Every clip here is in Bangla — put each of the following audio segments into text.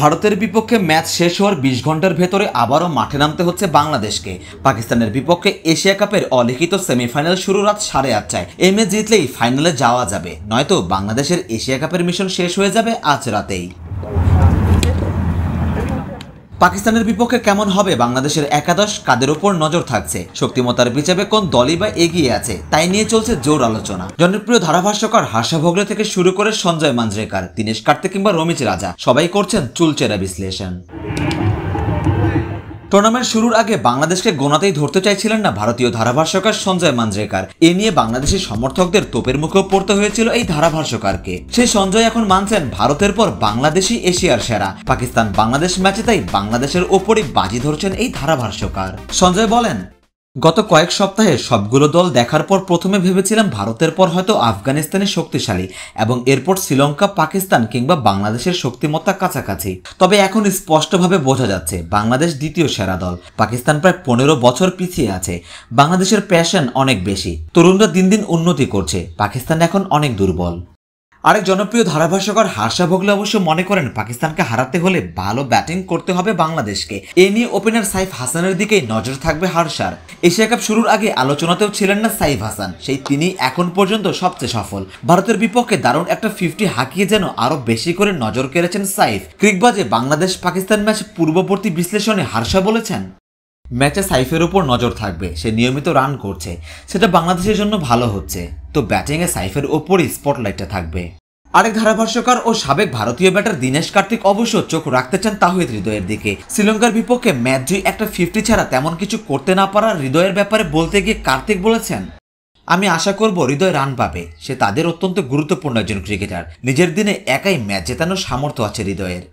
ভারতের বিপক্ষে ম্যাচ শেষ হওয়ার ২০ ঘন্টার ভেতরে আবারও মাঠে নামতে হচ্ছে বাংলাদেশকে। পাকিস্তানের বিপক্ষে এশিয়া কাপের অলিখিত সেমিফাইনাল শুরু রাত 8:30টায়। এই ম্যাচ জিতলেই ফাইনালে যাওয়া যাবে, নয়তো বাংলাদেশের এশিয়া কাপের মিশন শেষ হয়ে যাবে আজ রাতেই। পাকিস্তানের বিপক্ষে কেমন হবে বাংলাদেশের একাদশ, কাদের উপর নজর থাকছে, শক্তিমত্তার হিসাবে কোন দলই বা এগিয়ে আছে, তাই নিয়ে চলছে জোর আলোচনা। জনপ্রিয় ধারাভাষ্যকার হার্ষা ভোগলে থেকে শুরু করে সঞ্জয় মাঞ্জরেকার, দীনেশ কার্তিক কিংবা রমিজ রাজা, সবাই করছেন চুলচেরা বিশ্লেষণ। টুর্নামেন্ট শুরুর আগে বাংলাদেশকে গোনাতেই ধরতে চাইছিলেন না ভারতীয় ধারাভাষ্যকার সঞ্জয় মাঞ্জরেকার। এ নিয়ে বাংলাদেশি সমর্থকদের তোপের মুখেও পড়তে হয়েছিল এই ধারাভাষ্যকারকে। সেই সঞ্জয় এখন মানছেন ভারতের পর বাংলাদেশই এশিয়ার সেরা। পাকিস্তান বাংলাদেশ ম্যাচে তাই বাংলাদেশের ওপরই বাজি ধরছেন এই ধারাভাষ্যকার। সঞ্জয় বলেন, গত কয়েক সপ্তাহে সবগুলো দল দেখার পর প্রথমে ভেবেছিলাম ভারতের পর হয়তো আফগানিস্তানের শক্তিশালী এবং এরপর শ্রীলঙ্কা, পাকিস্তান কিংবা বাংলাদেশের শক্তিমত্তা কাছাকাছি। তবে এখন স্পষ্টভাবে বোঝা যাচ্ছে বাংলাদেশ দ্বিতীয় সেরা দল। পাকিস্তান প্রায় 15 বছর পিছিয়ে আছে। বাংলাদেশের প্যাশন অনেক বেশি, তরুণরা দিন দিন উন্নতি করছে। পাকিস্তান এখন অনেক দুর্বল। আরেক জনপ্রিয় ধারাভাষ্যকার হার্ষা ভোগলে অবশ্য মনে করেন পাকিস্তানকে হারাতে হলে ভালো ব্যাটিং করতে হবে বাংলাদেশকে। এ নিয়ে ওপেনার সাইফ হাসানের দিকেই নজর থাকবে হার্ষার। এশিয়া কাপ শুরুর আগে আলোচনাতেও ছিলেন না সাইফ হাসান, সেই তিনি এখন পর্যন্ত সবচেয়ে সফল। ভারতের বিপক্ষে দারুণ একটা 50 হাঁকিয়ে যেন আরো বেশি করে নজর কেড়েছেন সাইফ। ক্রিকবাজে বাংলাদেশ পাকিস্তান ম্যাচ পূর্ববর্তী বিশ্লেষণে হার্ষা বলেছেন, ম্যাচে সাইফের উপর নজর থাকবে, সে নিয়মিত রান করছে, সেটা বাংলাদেশের জন্য ভালো হচ্ছে, তো ব্যাটিংয়ে সাইফের ওপরই স্পটলাইটটা থাকবে। আরেক ধারাভাষ্যকার ও সাবেক ভারতীয় ব্যাটার দীনেশ কার্তিক অবশ্য চোখ রাখতে চান তাহিদ হৃদয়ের দিকে। শ্রীলঙ্কার বিপক্ষে ম্যাচ জয়ী একটা 50 ছাড়া তেমন কিছু করতে না পারা হৃদয়ের ব্যাপারে বলতে গিয়ে কার্তিক বলেছেন, আমি আশা করব হৃদয় রান পাবে, সে তাদের অত্যন্ত গুরুত্বপূর্ণ একজন ক্রিকেটার, নিজের দিনে একাই ম্যাচ জেতানোর সামর্থ্য আছে হৃদয়ের।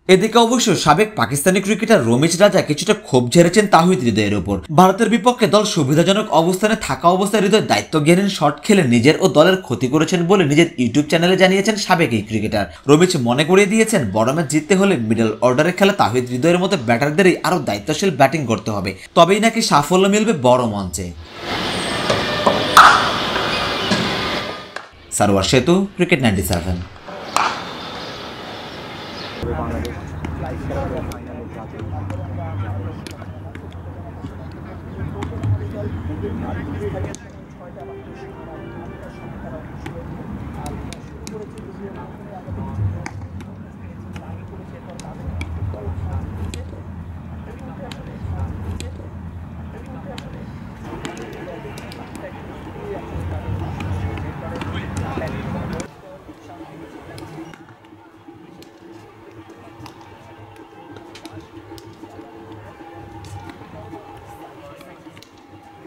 এদিকে অবশ্য সাবেক পাকিস্তানি ক্রিকেটার রমিজ রাজা কিছুটা ক্ষোভ ঝেড়েছেন তাহিদ হৃদয়ের উপর। ভারতের বিপক্ষে দল সুবিধাজনক অবস্থানে থাকা অবস্থায় হৃদয় দায়িত্বজ্ঞানহীন শট খেলে নিজের ও দলের ক্ষতি করেছেন বলে নিজের ইউটিউব চ্যানেলে জানিয়েছেন সাবেক এই ক্রিকেটার। রমিজ মনে করিয়ে দিয়েছেন বড় ম্যাচ জিততে হলে মিডল অর্ডারে খেলা তাহিদ হৃদয়ের মতো ব্যাটারদেরই আরও দায়িত্বশীল ব্যাটিং করতে হবে, তবেই নাকি সাফল্য মিলবে বড় মঞ্চে। সারোয়ার সেতু, ক্রিকেট 97। বাংলাদেশ